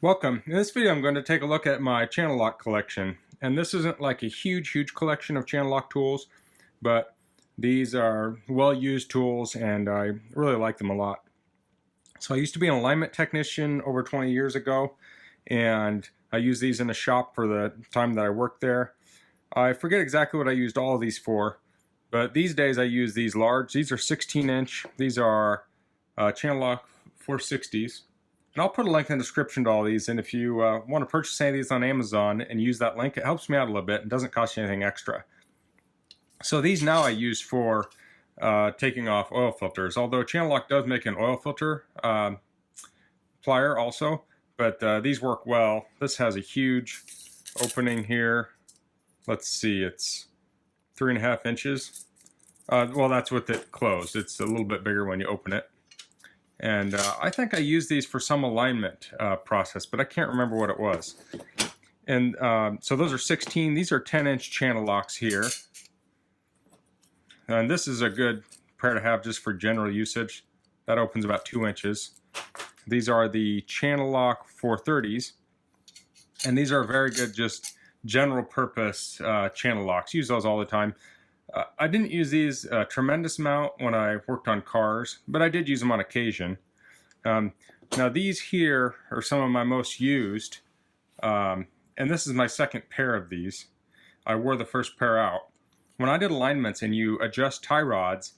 Welcome. In this video I'm going to take a look at my Channellock collection. And this isn't like a huge collection of Channellock tools, but these are well-used tools and I really like them a lot. So I used to be an alignment technician over 20 years ago, and I used these in a shop for the time that I worked there. I forget exactly what I used all of these for, but these days I use these large. These are 16-inch. These are Channellock 460s. And I'll put a link in the description to all these, and if you want to purchase any of these on Amazon and use that link, it helps me out a little bit and doesn't cost you anything extra. So these now I use for taking off oil filters, although Channellock does make an oil filter plier also, but these work well. This has a huge opening here. Let's see, it's 3.5 inches. Well, that's with it closed. It's a little bit bigger when you open it. And I think I used these for some alignment process, but I can't remember what it was. And so those are 16. These are 10-inch Channellocks here. And this is a good pair to have just for general usage. That opens about 2 inches. These are the Channellock 430s. And these are very good just general purpose Channellocks. Use those all the time. I didn't use these a tremendous amount when I worked on cars, but I did use them on occasion. Now these here are some of my most used, and this is my second pair of these. I wore the first pair out. When I did alignments and you adjust tie rods,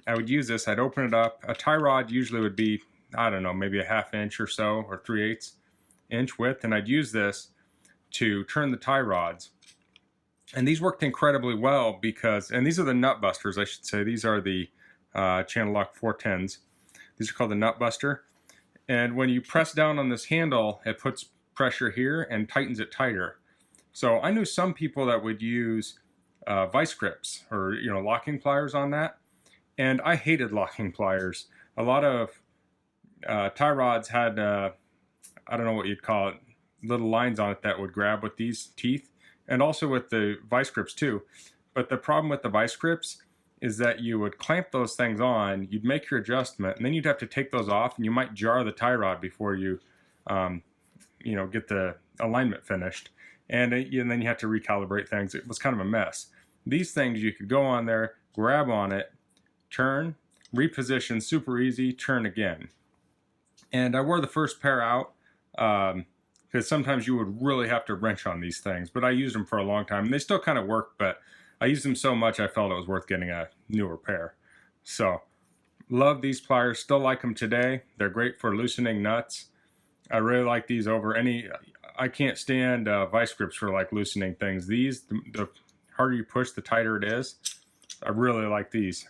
I would use this. I'd open it up. A tie rod usually would be, I don't know, maybe a 1/2 inch or so, or 3/8 inch width, and I'd use this to turn the tie rods. And these worked incredibly well because, and these are the nut busters, I should say. These are the Channellock 410s. These are called the nut buster. And when you press down on this handle, it puts pressure here and tightens it tighter. So I knew some people that would use vice grips or locking pliers on that. And I hated locking pliers. A lot of tie rods had, I don't know what you'd call it, little lines on it that would grab with these teeth. And also with the vice grips too. But the problem with the vice grips is that you would clamp those things on, you'd make your adjustment, and then you'd have to take those off, and you might jar the tie rod before you, get the alignment finished. And then you have to recalibrate things. It was kind of a mess. These things, you could go on there, grab on it, turn, reposition, super easy, turn again. And I wore the first pair out, because sometimes you would really have to wrench on these things. But I used them for a long time, and they still kind of work, but I used them so much I felt it was worth getting a newer pair. So, love these pliers, still like them today. They're great for loosening nuts. I really like these over any, I can't stand vice grips for like loosening things. These, the harder you push, the tighter it is. I really like these.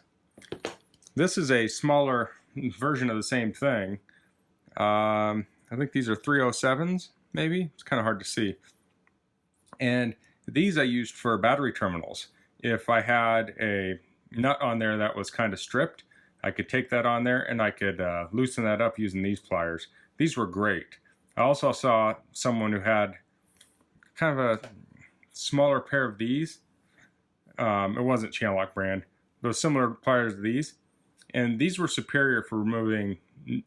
This is a smaller version of the same thing. I think these are 307s. Maybe it's kind of hard to see. And these I used for battery terminals. If I had a nut on there that was kind of stripped, I could take that on there and I could loosen that up using these pliers. These were great. I also saw someone who had kind of a smaller pair of these. It wasn't Channellock brand, but similar pliers to these. And these were superior for removing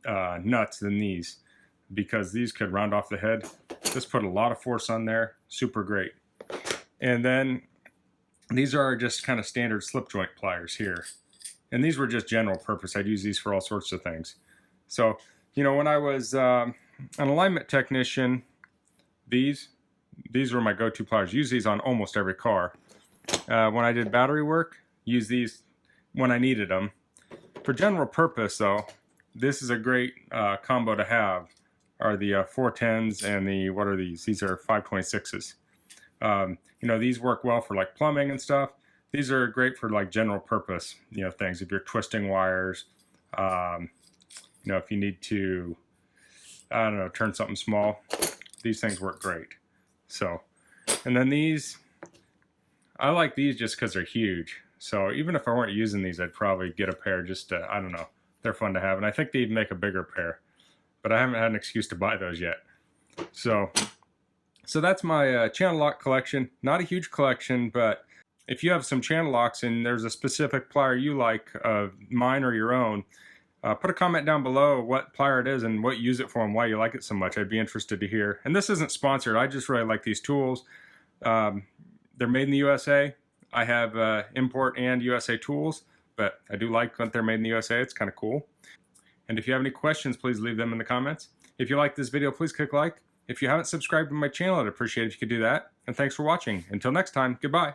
nuts than these, because these could round off the head. This put a lot of force on there, super great. And then these are just kind of standard slip joint pliers here. And these were just general purpose. I'd use these for all sorts of things. So, when I was an alignment technician, these were my go-to pliers. Use these on almost every car. When I did battery work, use these when I needed them. For general purpose though, this is a great combo to have. Are the 410s and the, what are these? These are 526s. These work well for like plumbing and stuff. These are great for like general purpose, things. If you're twisting wires, if you need to, I don't know, turn something small, these things work great. So, and then these, I like these just because they're huge. So even if I weren't using these, I'd probably get a pair just to, I don't know, they're fun to have. And I think they even make a bigger pair. But I haven't had an excuse to buy those yet. So that's my Channellock collection. Not a huge collection, but if you have some Channellocks and there's a specific plier you like, mine or your own, Put a comment down below what plier it is and what you use it for and why you like it so much. I'd be interested to hear. And this isn't sponsored. I just really like these tools. They're made in the USA. I have import and USA tools, but I do like that they're made in the USA. It's kind of cool. And if you have any questions, please leave them in the comments. If you like this video, please click like. If you haven't subscribed to my channel, I'd appreciate it if you could do that. And thanks for watching. Until next time, goodbye.